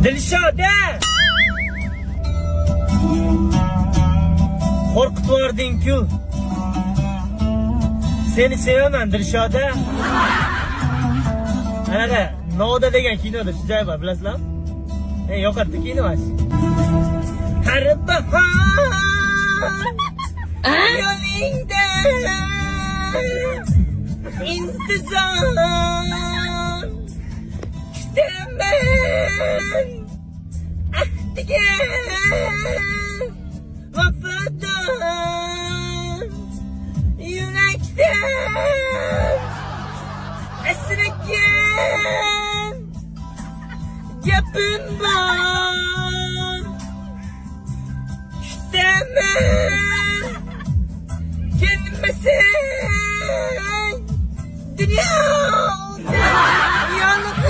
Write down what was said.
Dilshoda! Qo'rqitib yubording-ku. Seni sevaman Dilshoda. Anaqa Noda degan kinoda shu joy bor, bilasizlarmi? Yo'qotdi kino mana. Har bahor yo'lingda intizor kutaman ahdiga vafodor yurakdan asragan gapim bor kutaman kelmasang dunyoda yolg'iz